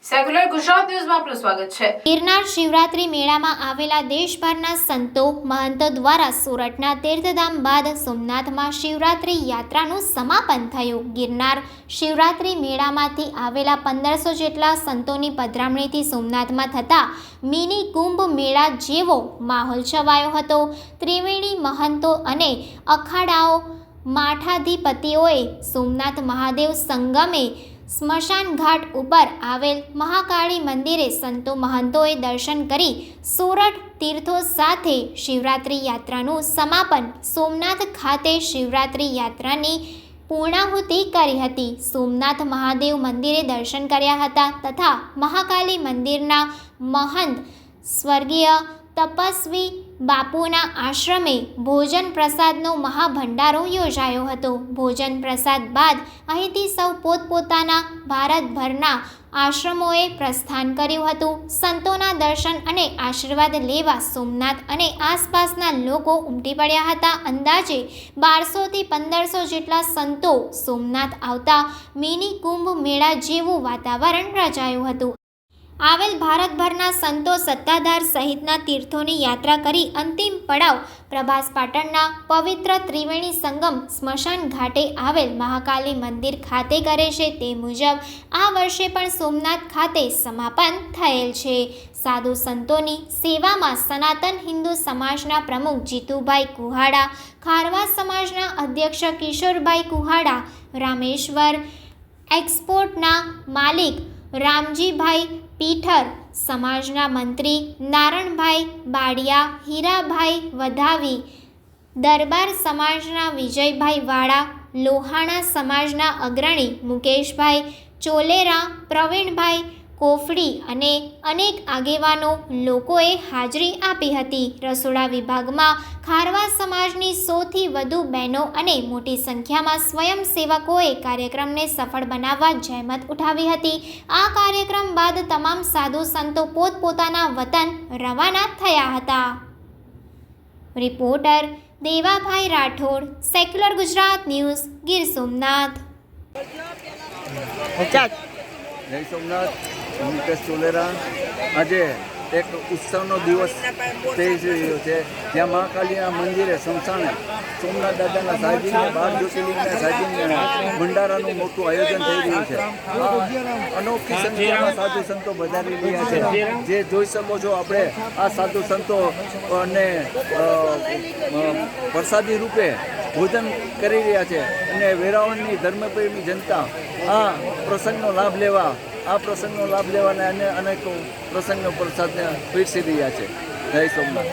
Secular Gujarat ન્યૂઝમાં આપનું સ્વાગત છે। ગિરનાર શિવરાત્રી મેળામાં આવેલા દેશભરના સંતો મહંતો દ્વારા સુરતના તીર્થધામ બાદ સોમનાથમાં શિવરાત્રી યાત્રાનું સમાપન થયું। ગિરનાર શિવરાત્રી મેળામાંથી આવેલા 1500 જેટલા સંતોની પધરામણીથી સોમનાથમાં થતા મિની કુંભ મેળા જેવો માહોલ છવાયો હતો। ત્રિવેણી મહંતો અને અખાડાઓ મઠાધિપતિઓએ સોમનાથ મહાદેવ સંગમે સ્મશાન ઘાટ ઉપર આવેલ મહાકાળી મંદિરે સંતો મહંતોએ દર્શન કરી સોરઠ તીર્થો સાથે શિવરાત્રી યાત્રાનું સમાપન સોમનાથ ખાતે શિવરાત્રી યાત્રાની પૂર્ણાહુતિ કરી હતી। સોમનાથ મહાદેવ મંદિરે દર્શન કર્યા હતા તથા મહાકાળી મંદિરના મહંત સ્વર્ગીય તપસ્વી બાપુના આશ્રમે ભોજન પ્રસાદનો મહાભંડારો યોજાયો હતો। ભોજન પ્રસાદ બાદ અહીંથી સૌ પોતપોતાના ભારતભરના આશ્રમોએ પ્રસ્થાન કર્યું હતું। સંતોના દર્શન અને આશીર્વાદ લેવા સોમનાથ અને આસપાસના લોકો ઉમટી પડ્યા હતા। અંદાજે 1200 થી 1500 જેટલા સંતો સોમનાથ આવતા મિની કુંભ મેળા જેવું વાતાવરણ રચાયું હતું। આવેલ ભારતભરના સંતો સત્તાધાર સહિતના તીર્થોની યાત્રા કરી અંતિમ પડાવ પ્રભાસ પાટણના પવિત્ર ત્રિવેણી સંગમ સ્મશાન ઘાટે આવેલ મહાકાળી મંદિર ખાતે કરે છે। તે મુજબ આ વર્ષે પણ સોમનાથ ખાતે સમાપન થયેલ છે। સાધુ સંતોની સેવામાં સનાતન હિન્દુ સમાજના પ્રમુખ જીતુભાઈ કુહાડા, ખારવા સમાજના અધ્યક્ષ કિશોરભાઈ કુહાડા, રામેશ્વર એક્સપોર્ટના માલિક રામજીભાઈ પીઠર, સમાજના મંત્રી નારણભાઈ બાડિયા, હીરાભાઈ વધાવી, દરબાર સમાજના વિજયભાઈ વાળા, લોહાણા સમાજના અગ્રણી મુકેશભાઈ ચોલેરા, પ્રવીણભાઈ કોફડી અને અનેક આગેવાનો લોકોએ હાજરી આપી હતી। રસોડા વિભાગમાં ખારવા સમાજની 100 થી વધુ બહેનો અને મોટી સંખ્યામાં સ્વયંસેવકોએ કાર્યક્રમને સફળ બનાવવા જહેમત ઉઠાવી હતી। આ કાર્યક્રમ બાદ તમામ સાધુ સંતો પોતપોતાના વતન રવાના થયા હતા। Reporter Devabhai Rathod, secular Gujarat news, Gir Somnath. જય સોમનાથ, મુકેશ ચોલેરા। આજે એક ઉત્સવનો દિવસ થઈ રહ્યો છે, જ્યાં મહાકાળીના મંદિરે સમસાણે સોમનાથ દાદાના સાજીને 12 જ્યોતિર્લિંગના સાજીને ભંડારાનું મોટું આયોજન થઈ રહ્યું છે। આ અનોખી સંખ્યામાં સાધુ સંતો વધારી રહ્યા છે। જે જોઈ શકો છો, આપણે આ સાધુ સંતો અને પ્રસાદી રૂપે ભોજન કરી રહ્યા છે અને વેરાવળની ધર્મપ્રેમી જનતા આ પ્રસંગનો લાભ લેવાના અને અનેક પ્રસંગનો પ્રસાદને પીરસી રહ્યા છે। જય સોમનાથ।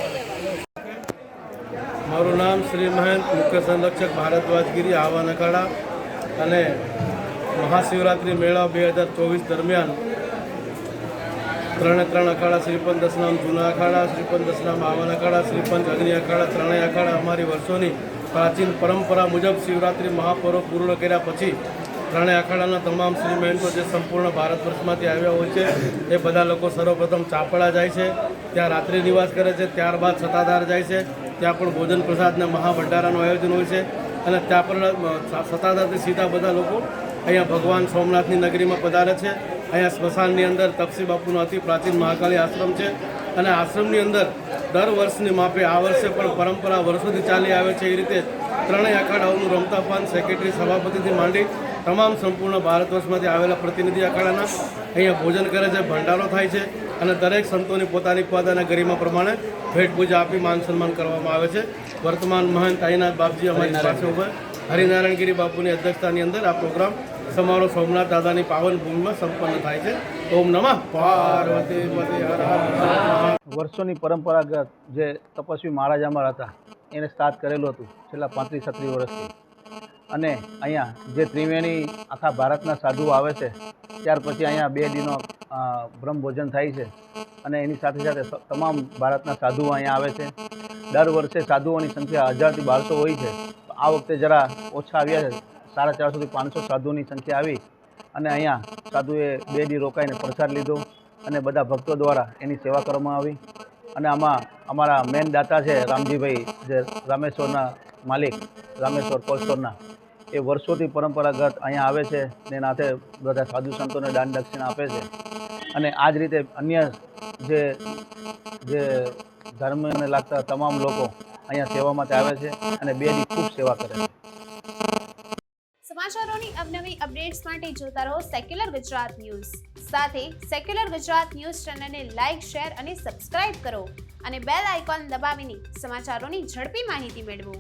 મારું નામ શ્રી મહંત મુખ્ય સંરક્ષક ભારદ્વાજગીરી આહવાન અખાડા અને મહાશિવરાત્રિ મેળા 2024 દરમિયાન 3 અખાડા શ્રીપંચ દશનામ જૂના અખાડા, શ્રીપંચ દશનામ આહવાન અખાડા, શ્રીપંચ અગ્નિ અખાડા, ત્રણેય અખાડા અમારી વર્ષોની પ્રાચીન પરંપરા મુજબ શિવરાત્રિ મહાપર્વ પૂર્ણ કર્યા પછી ત્રણેય અખાડાના તમામ શ્રી મહેંતો જે સંપૂર્ણ ભારત વર્ષમાંથી આવ્યા હોય છે એ બધા લોકો સર્વપ્રથમ ચાપડા જાય છે, ત્યાં રાત્રિ નિવાસ કરે છે, ત્યારબાદ સત્તાધાર જાય છે, ત્યાં પણ ભોજન પ્રસાદના મહાભંડારાનું આયોજન હોય છે અને ત્યાં પણ સત્તાધારથી સીધા બધા લોકો અહીંયા ભગવાન સોમનાથની નગરીમાં પધારે છે। અહીંયા સ્મશાનની અંદર તપસી બાપુનો અતિ પ્રાચીન મહાકાળી આશ્રમ છે અને આશ્રમની અંદર દર વર્ષની માપે આ વર્ષે પણ પરંપરા વર્ષોથી ચાલી આવે છે। એ રીતે ત્રણેય અખાડાઓનું રમતા પાન સેક્રેટરી સભાપતિથી માંડી તમામ સંપૂર્ણ ભારત વર્ષમાંથી આવેલા પ્રતિનિધિ અખાડાના અહીંયા ભોજન કરે છે, ભંડારો થાય છે અને દરેક સંતોની પોતાની પદાના ગરિમા પ્રમાણે ભેટ પૂજા આપી માન સન્માન કરવામાં આવે છે। વર્તમાન મહંત આઈનાથ બાપજી અમારી પાસે ઉપર હરિનારાયણગીરી બાપુની અધ્યક્ષતાની અંદર આ પ્રોગ્રામ સમારોહ સોમનાથ દાદાની પાવન ભૂમિમાં સંપન્ન થાય છે। ઓમ નમઃ પાર્વતી પતે હર હર। વર્ષોની પરંપરાગત જે તપસ્વી મહારાજ અમારા હતા એને સ્ટાર્ટ કરેલું હતું છેલ્લા 35-36 વર્ષથી અને અહીંયા જે ત્રિવેણી આખા ભારતના સાધુઓ આવે છે ત્યાર પછી અહીંયા 2 દિનો બ્રહ્મભોજન થાય છે અને એની સાથે સાથે તમામ ભારતના સાધુઓ અહીંયા આવે છે। દર વર્ષે સાધુઓની સંખ્યા 1000 થી 1200 હોય છે। આ વખતે જરા ઓછા આવ્યા છે, 450 થી 500 સાધુઓની સંખ્યા આવી અને અહીંયા સાધુએ 2 દી રોકાઈને પ્રસાદ લીધો અને બધા ભક્તો દ્વારા એની સેવા કરવામાં આવી અને આમાં અમારા મેન દાતા છે રામજીભાઈ, જે રામેશ્વરના માલિક, રામેશ્વર કોસ્ટોરના, એ વર્ષોથી પરંપરાગત અહીંયા આવે છે ને નાથે બધા સાધુ સંતોને દાન દક્ષિણા આપે છે અને આ જ રીતે અન્ય જે ધર્મને લાગતા તમામ લોકો અહીંયા સેવા માટે આવે છે અને બેની ખૂબ સેવા કરે છે. સમાચારોની અવનવી અપડેટ્સ માટે જોતા રહો સેક્યુલર ગુજરાત ન્યૂઝ. સાથે સેક્યુલર ગુજરાત ન્યૂઝ ચેનલને લાઇક, શેર અને સબસ્ક્રાઇબ કરો અને બેલ આઇકોન દબાવીને સમાચારોની ઝડપી માહિતી મેળવો.